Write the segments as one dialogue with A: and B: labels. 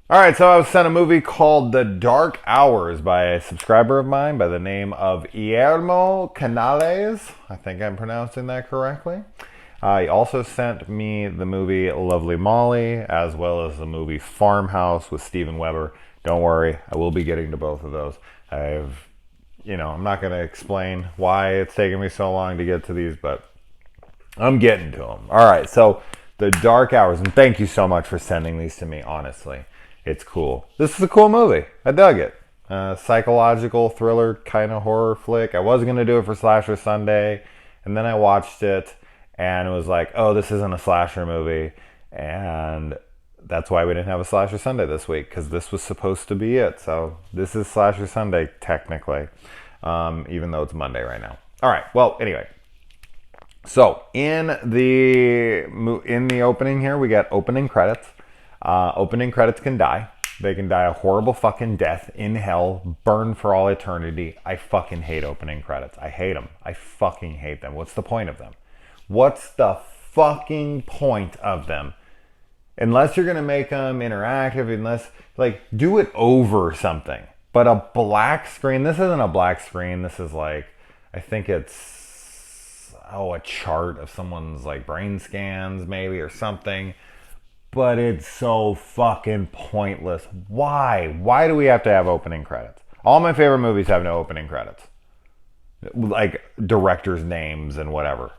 A: All right, so I was sent a movie called The Dark Hours by a subscriber of mine by the name of Guillermo Canales. I think I'm pronouncing that correctly. He also sent me the movie Lovely Molly, as well as the movie Farmhouse with Steven Weber. Don't worry, I will be getting to both of those. I'm not going to explain why it's taking me so long to get to these, but I'm getting to them. All right, so The Dark Hours, and thank you so much for sending these to me, honestly. It's cool. This is a cool movie. I dug it. Psychological thriller kind of horror flick. I was going to do it for Slasher Sunday, and then I watched it, and it was like, oh, this isn't a slasher movie. And that's why we didn't have a Slasher Sunday this week, because this was supposed to be it. So this is Slasher Sunday, technically, even though it's Monday right now. All right, well, anyway. So in the opening here, we got opening credits. Opening credits can die. They can die a horrible fucking death in hell, burn for all eternity. I fucking hate opening credits. I hate them. I fucking hate them. What's the point of them? What's the fucking point of them? Unless you're gonna make them interactive, unless do it over something. But a black screen. This isn't a black screen. This is I think it's a chart of someone's brain scans maybe or something, but it's so fucking pointless. Why do we have to have opening credits? All my favorite movies have no opening credits, like directors names and whatever,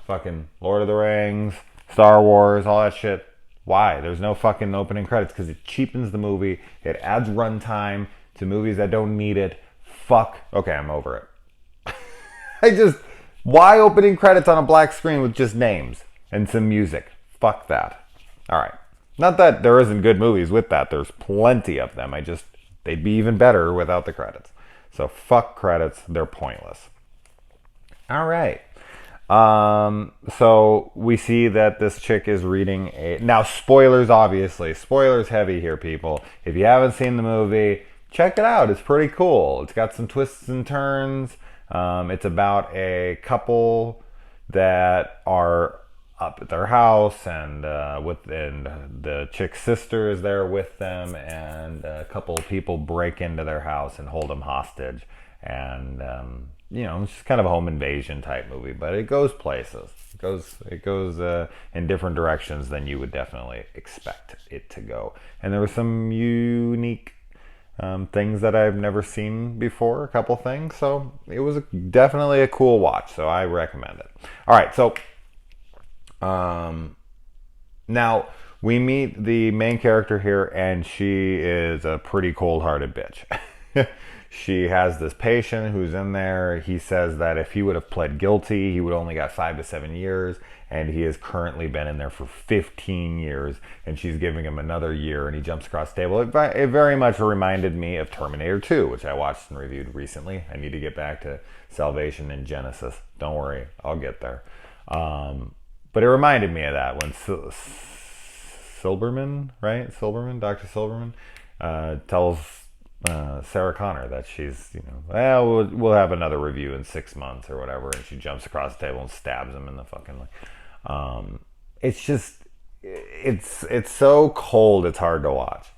A: fucking Lord of the Rings, Star Wars, all that shit. Why? There's no fucking opening credits, because it cheapens the movie. It adds runtime to movies that don't need it. Fuck. Okay, I'm over it. Why opening credits on a black screen with just names and some music? Fuck that. All right. Not that there isn't good movies with that. There's plenty of them. They'd be even better without the credits. So fuck credits. They're pointless. All right. So we see that this chick is reading now spoilers, obviously. Spoilers heavy here, people. If you haven't seen the movie, check it out. It's pretty cool. It's got some twists and turns. It's about a couple that are up at their house, and the chick's sister is there with them, and a couple of people break into their house and hold them hostage. And it's just kind of a home invasion type movie, but it goes places. It goes in different directions than you would definitely expect it to go. And there were some unique things that I've never seen before, a couple things. So it was definitely a cool watch. So I recommend it. All right, so now we meet the main character here, and she is a pretty cold-hearted bitch. She has this patient who's in there. He says that if he would have pled guilty, he would only got 5 to 7 years, and he has currently been in there for 15 years, and she's giving him another year, and he jumps across the table. It very much reminded me of Terminator 2, which I watched and reviewed recently. I need to get back to Salvation and Genesis. Don't worry, I'll get there. But it reminded me of that when Silberman, right? Dr. Silberman, tells Sarah Connor that she's, we'll have another review in 6 months or whatever, and she jumps across the table and stabs him in the fucking it's just it's so cold it's hard to watch.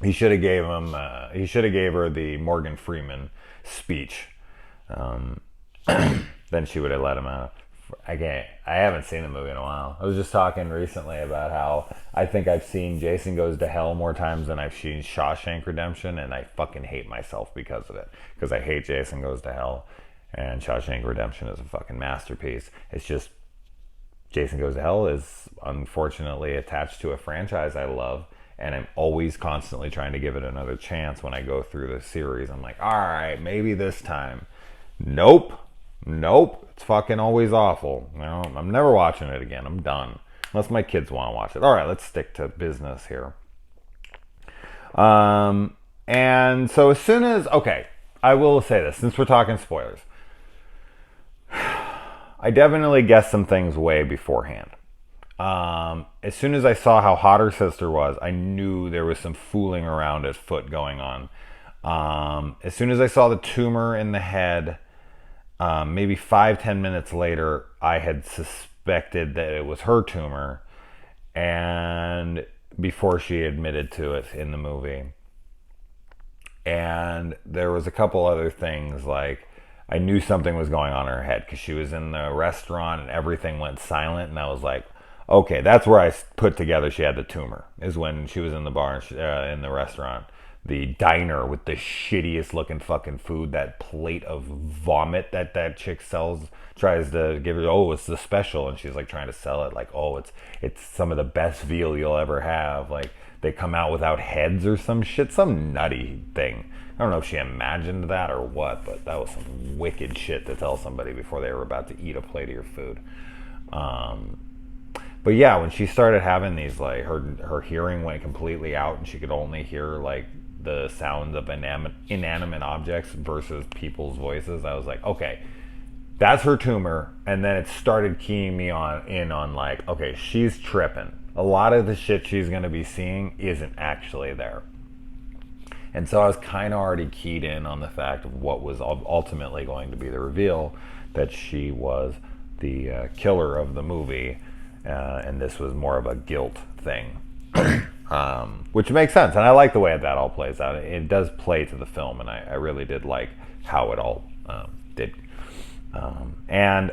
A: He should have gave her the Morgan Freeman speech. Then she would have let him out. I haven't seen the movie in a while. I was just talking recently about how I think I've seen Jason Goes to Hell more times than I've seen Shawshank Redemption, and I fucking hate myself because of it. Because I hate Jason Goes to Hell, and Shawshank Redemption is a fucking masterpiece. It's just Jason Goes to Hell is unfortunately attached to a franchise I love, and I'm always constantly trying to give it another chance when I go through the series. I'm like, all right, maybe this time. Nope. It's fucking always awful. I'm never watching it again. I'm done. Unless my kids want to watch it. All right, let's stick to business here. And so as soon as... Okay, I will say this, since we're talking spoilers. I definitely guessed some things way beforehand. As soon as I saw how hot her sister was, I knew there was some fooling around at foot going on. As soon as I saw the tumor in the head... maybe 5-10 minutes later, I had suspected that it was her tumor. And before she admitted to it in the movie. And there was a couple other things, like I knew something was going on in her head because she was in the restaurant and everything went silent, and I was like, okay, that's where I put together she had the tumor, is when she was in the bar, in the restaurant, the diner with the shittiest looking fucking food, that plate of vomit that chick sells, tries to give her, oh, it's the special, and she's like trying to sell it like, oh, it's some of the best veal you'll ever have, like they come out without heads or some shit, some nutty thing. I don't know if she imagined that or what, but that was some wicked shit to tell somebody before they were about to eat a plate of your food. But yeah, when she started having these, like, her hearing went completely out and she could only hear like the sounds of inanimate objects versus people's voices, I was like, okay, that's her tumor. And then it started keying me in on like, okay, she's tripping. A lot of the shit she's going to be seeing isn't actually there. And so I was kind of already keyed in on the fact of what was ultimately going to be the reveal, that she was the killer of the movie, and this was more of a guilt thing. Which makes sense, and I like the way that all plays out. It does play to the film, and I really did like how it all did. And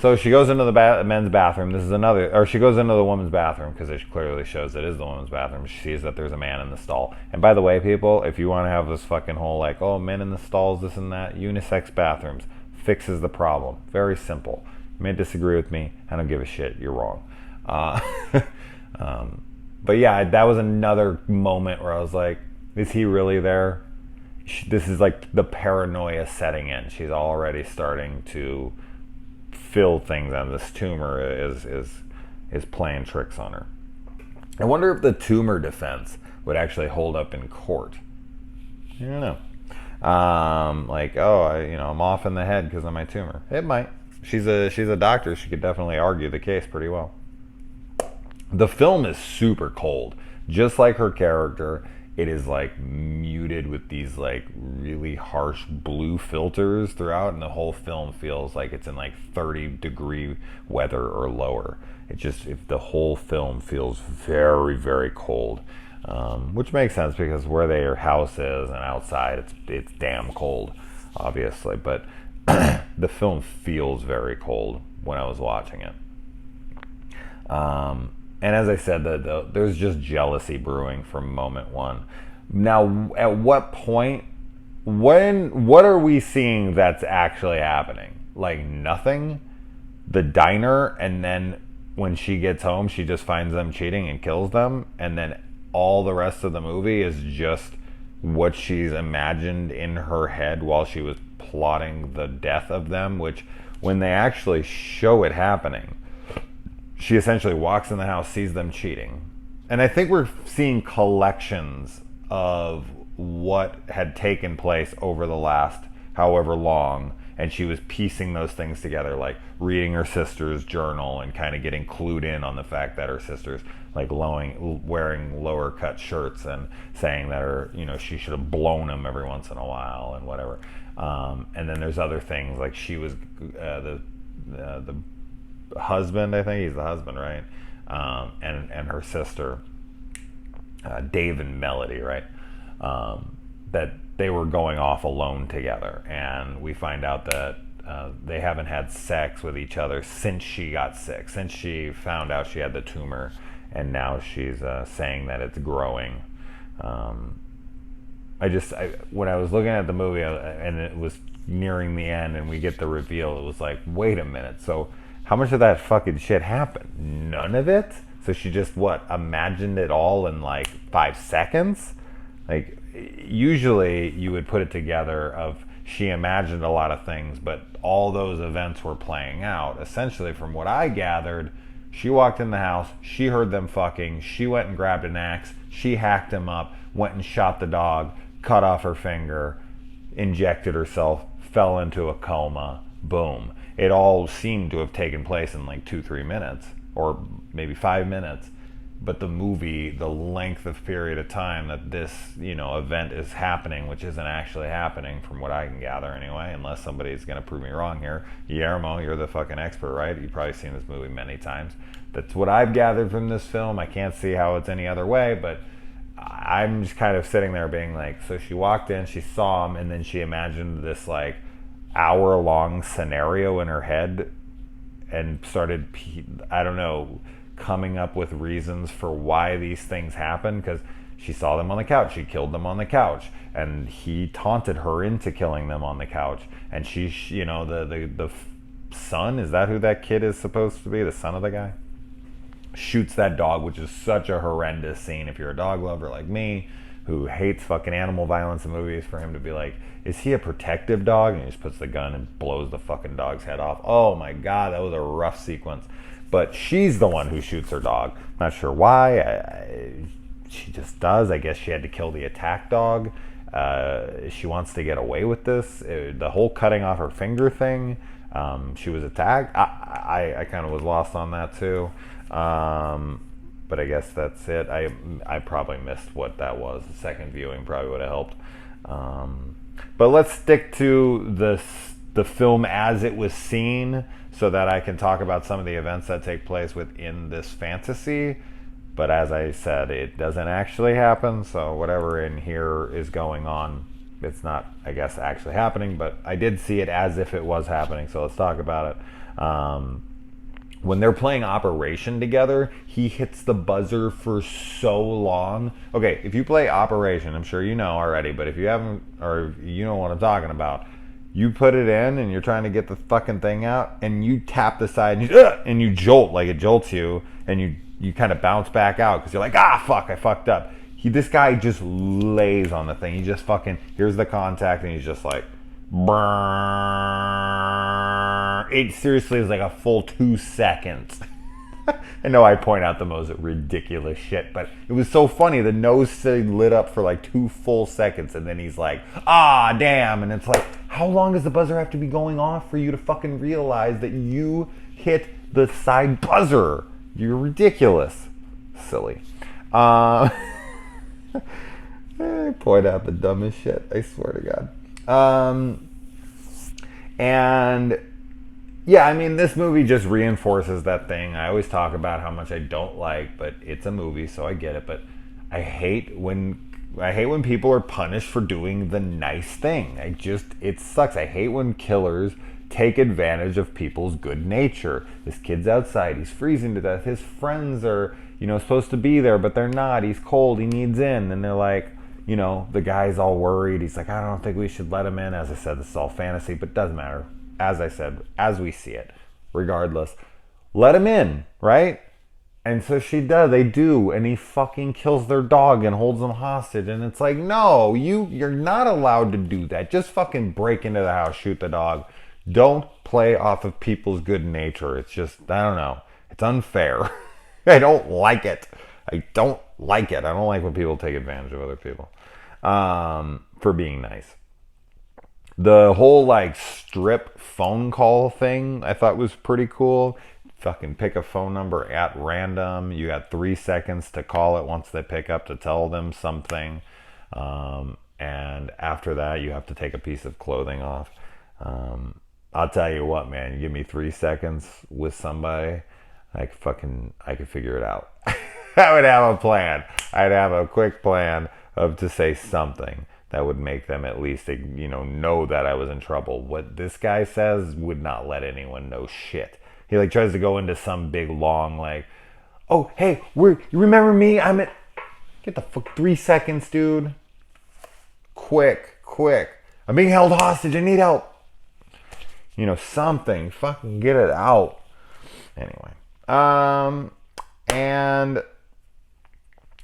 A: so she goes into the men's bathroom. This is another, or she goes into the woman's bathroom because it clearly shows it is the woman's bathroom. She sees that there's a man in the stall. And by the way, people, if you want to have this fucking whole like, oh, men in the stalls, this and that, unisex bathrooms fixes the problem. Very simple. You may disagree with me. I don't give a shit. You're wrong. But yeah, that was another moment where I was like, is he really there? This is like the paranoia setting in. She's already starting to feel things, and this tumor is playing tricks on her. I wonder if the tumor defense would actually hold up in court. I don't know. Like, oh, I'm off in the head because of my tumor. It might. She's a doctor. She could definitely argue the case pretty well. The film is super cold, just like her character. It is like muted with these like really harsh blue filters throughout, and the whole film feels like it's in like 30-degree weather or lower. If the whole film feels very, very cold, which makes sense because where their house is and outside, it's damn cold, obviously. But the film feels very cold when I was watching it. And as I said, there's just jealousy brewing from moment one. Now, at what point, what are we seeing that's actually happening? Like nothing? The diner, and then when she gets home, she just finds them cheating and kills them, and then all the rest of the movie is just what she's imagined in her head while she was plotting the death of them, which when they actually show it happening, she essentially walks in the house, sees them cheating. And I think we're seeing collections of what had taken place over the last however long, and she was piecing those things together, like reading her sister's journal and kind of getting clued in on the fact that her sister's like wearing lower cut shirts and saying that she should have blown him every once in a while and whatever. And then there's other things, like she was the husband, I think he's the husband, right? And her sister, Dave and Melody, right? That they were going off alone together, and we find out that they haven't had sex with each other since she got sick, since she found out she had the tumor, and now she's saying that it's growing. When I was looking at the movie and it was nearing the end and we get the reveal, it was like, wait a minute, so how much of that fucking shit happened? None of it? So she just, imagined it all in like 5 seconds? Like, usually you would put it together of she imagined a lot of things, but all those events were playing out. Essentially, from what I gathered, she walked in the house, she heard them fucking, she went and grabbed an axe, she hacked him up, went and shot the dog, cut off her finger, injected herself, fell into a coma, boom. It all seemed to have taken place in like 2-3 minutes, or maybe 5 minutes. but the movie, the length of period of time that this, event is happening, which isn't actually happening from what I can gather anyway, unless somebody's going to prove me wrong here. Guillermo, you're the fucking expert, right? You've probably seen this movie many times. That's what I've gathered from this film. I can't see how it's any other way, but I'm just kind of sitting there being like, so she walked in, she saw him, and then she imagined this like hour-long scenario in her head and started, I don't know, coming up with reasons for why these things happen, because she saw them on the couch, she killed them on the couch, and he taunted her into killing them on the couch, and she, the son, is that who that kid is supposed to be, the son of the guy, shoots that dog, which is such a horrendous scene. If you're a dog lover like me, who hates fucking animal violence in movies, for him to be like, is he a protective dog? And he just puts the gun and blows the fucking dog's head off. Oh my god, that was a rough sequence. But she's the one who shoots her dog. Not sure why. She just does. I guess she had to kill the attack dog. She wants to get away with this. The whole cutting off her finger thing. She was attacked. I kind of was lost on that too. But I guess that's it. I probably missed what that was. The second viewing probably would have helped. But let's stick to the film as it was seen, so that I can talk about some of the events that take place within this fantasy. But as I said, it doesn't actually happen, so whatever in here is going on, it's not, I guess, actually happening, but I did see it as if it was happening, so let's talk about it. When they're playing Operation together, he hits the buzzer for so long. Okay, if you play Operation, I'm sure you know already, but if you haven't, or you know what I'm talking about, you put it in and you're trying to get the fucking thing out, and you tap the side and you jolt, like it jolts you, and you kind of bounce back out because you're like, fuck, I fucked up. This guy just lays on the thing. He just fucking, here's the contact, and he's just like, brrrr. It seriously is like a full 2 seconds. I know I point out the most ridiculous shit, but it was so funny. The nose lit up for like 2 full seconds, and then he's like, damn. And it's like, how long does the buzzer have to be going off for you to fucking realize that you hit the side buzzer? You're ridiculous. Silly. I point out the dumbest shit, I swear to God. And yeah, I mean, this movie just reinforces that thing. I always talk about how much I don't like, but it's a movie, so I get it. But I hate when people are punished for doing the nice thing. It sucks. I hate when killers take advantage of people's good nature. This kid's outside, he's freezing to death. His friends are, supposed to be there, but they're not. He's cold, he needs in. And they're like, the guy's all worried. He's like, I don't think we should let him in. As I said, this is all fantasy, but it doesn't matter. As I said, as we see it, regardless, let him in, right? And so she does, they do, and he fucking kills their dog and holds them hostage. And it's like, no, you're not allowed to do that. Just fucking break into the house, shoot the dog. Don't play off of people's good nature. It's just, I don't know. It's unfair. I don't like it. I don't like when people take advantage of other people for being nice. The whole like strip phone call thing I thought was pretty cool. Fucking pick a phone number at random. You got 3 seconds to call it once they pick up to tell them something. And after that, you have to take a piece of clothing off. I'll tell you what, man, you give me 3 seconds with somebody, I could figure it out. I would have a plan. I'd have a quick plan to say something that would make them at least, know that I was in trouble. What this guy says would not let anyone know shit. He like tries to go into some big long like, oh, hey, you remember me? Get the fuck 3 seconds, dude. Quick. I'm being held hostage. I need help. Something. Fucking get it out. Anyway. And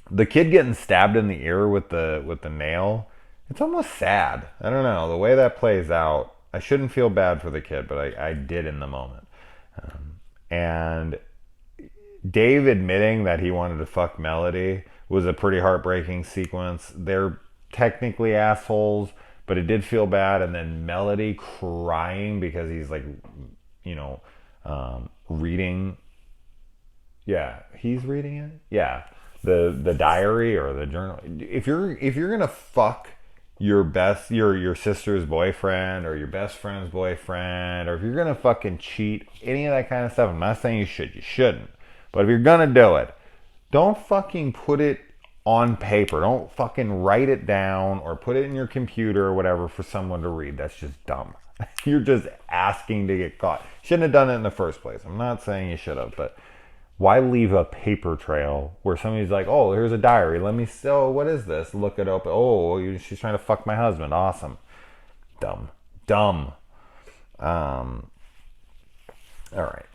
A: the kid getting stabbed in the ear with the nail, it's almost sad. I don't know. The way that plays out, I shouldn't feel bad for the kid, but I did in the moment. And Dave admitting that he wanted to fuck Melody was a pretty heartbreaking sequence. They're technically assholes, but it did feel bad. And then Melody crying because he's like, reading Yeah, he's reading it. Yeah, the diary or the journal. If you're gonna fuck your sister's boyfriend or your best friend's boyfriend, or if you're gonna fucking cheat, any of that kind of stuff, I'm not saying you should. You shouldn't. But if you're gonna do it, don't fucking put it on paper. Don't fucking write it down or put it in your computer or whatever for someone to read. That's just dumb. You're just asking to get caught. Shouldn't have done it in the first place. I'm not saying you should have, but why leave a paper trail where somebody's like, oh, here's a diary. Let me, oh, what is this? Look it up. Oh, she's trying to fuck my husband. Awesome. Dumb. Dumb. All right.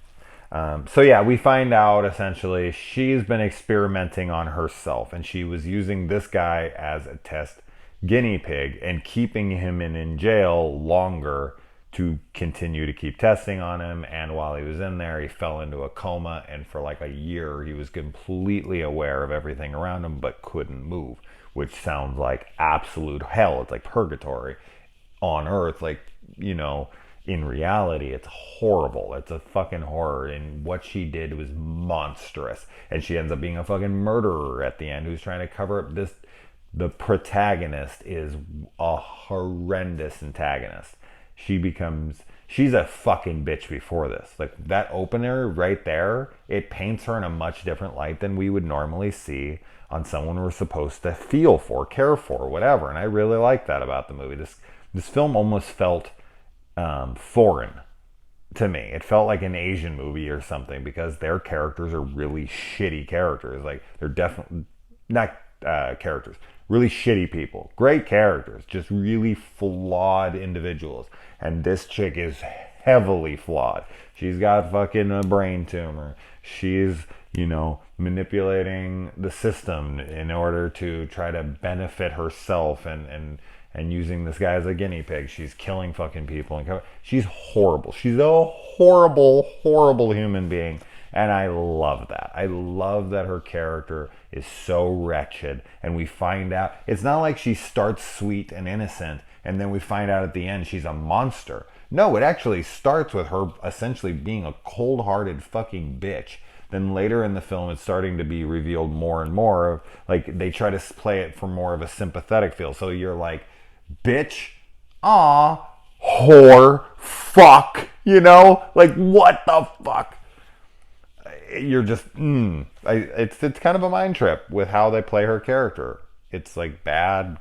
A: So yeah, we find out essentially she's been experimenting on herself, and she was using this guy as a test guinea pig and keeping him in jail longer to continue to keep testing on him. And while he was in there, he fell into a coma, and for like a year he was completely aware of everything around him but couldn't move, which sounds like absolute hell. It's like purgatory on earth. Like, you know, in reality, it's horrible. It's a fucking horror. And what she did was monstrous. And she ends up being a fucking murderer at the end who's trying to cover up this. The protagonist is a horrendous antagonist. She's a fucking bitch before this. Like, that opener right there, it paints her in a much different light than we would normally see on someone we're supposed to feel for, care for, whatever. And I really like that about the movie. This film almost felt foreign to me. It felt like an Asian movie or something, because their characters are really shitty characters. Like, they're definitely not characters, really shitty people. Great characters, just really flawed individuals. And this chick is heavily flawed. She's got fucking a brain tumor. She's, you know, manipulating the system in order to try to benefit herself, and using this guy as a guinea pig. She's killing fucking people. And she's horrible. She's a horrible, horrible human being. And I love that. I love that her character is so wretched. And we find out, it's not like she starts sweet and innocent and then we find out at the end she's a monster. No, it actually starts with her essentially being a cold-hearted fucking bitch. Then later in the film, it's starting to be revealed more and more. Like, they try to play it for more of a sympathetic feel. So you're like, bitch, aw, whore, fuck, you know? Like, what the fuck? You're just, it's kind of a mind trip with how they play her character. It's like bad,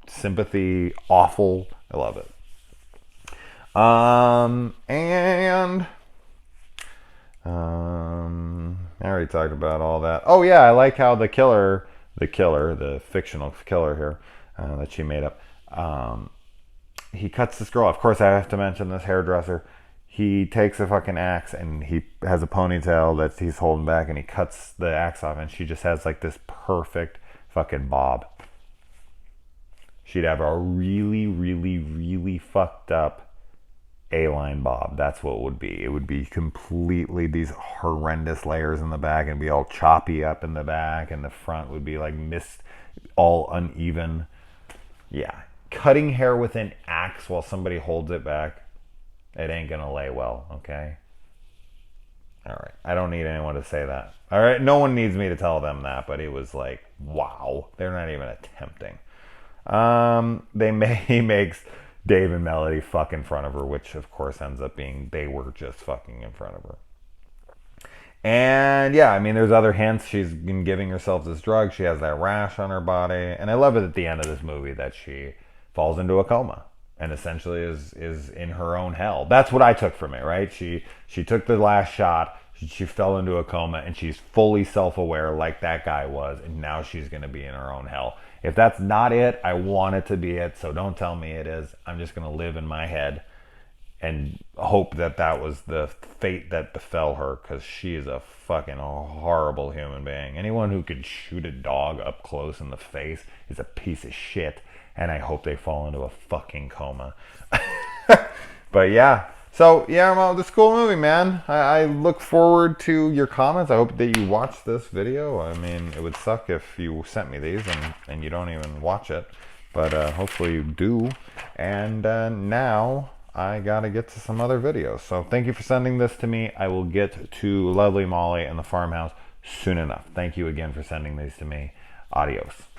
A: sympathy, awful. I love it. And I already talked about all that. Oh yeah, I like how the fictional killer here that she made up, he cuts this girl. Of course, I have to mention this hairdresser. He takes a fucking axe and he has a ponytail that he's holding back, and he cuts the axe off, and she just has like this perfect fucking bob. She'd have a really, really, really fucked up A-line bob. That's what it would be. It would be completely these horrendous layers in the back and be all choppy up in the back, and the front would be like all uneven. Yeah. Cutting hair with an axe while somebody holds it back, it ain't gonna lay well, okay? Alright. I don't need anyone to say that. Alright? No one needs me to tell them that, but it was like, wow. They're not even attempting. He makes Dave and Melody fuck in front of her, which of course ends up being they were just fucking in front of her. And yeah, I mean, there's other hints. She's been giving herself this drug. She has that rash on her body. And I love it at the end of this movie that she falls into a coma and essentially is in her own hell. That's what I took from it, right? She took the last shot. She fell into a coma, and she's fully self-aware like that guy was, and now she's going to be in her own hell. If that's not it, I want it to be it, so don't tell me it is. I'm just going to live in my head and hope that that was the fate that befell her, because she is a fucking horrible human being. Anyone who could shoot a dog up close in the face is a piece of shit, and I hope they fall into a fucking coma. But yeah. So, Guillermo, this is a cool movie, man. I look forward to your comments. I hope that you watch this video. I mean, it would suck if you sent me these and you don't even watch it. But hopefully you do. And now I gotta get to some other videos. So thank you for sending this to me. I will get to lovely Molly and the farmhouse soon enough. Thank you again for sending these to me. Adios.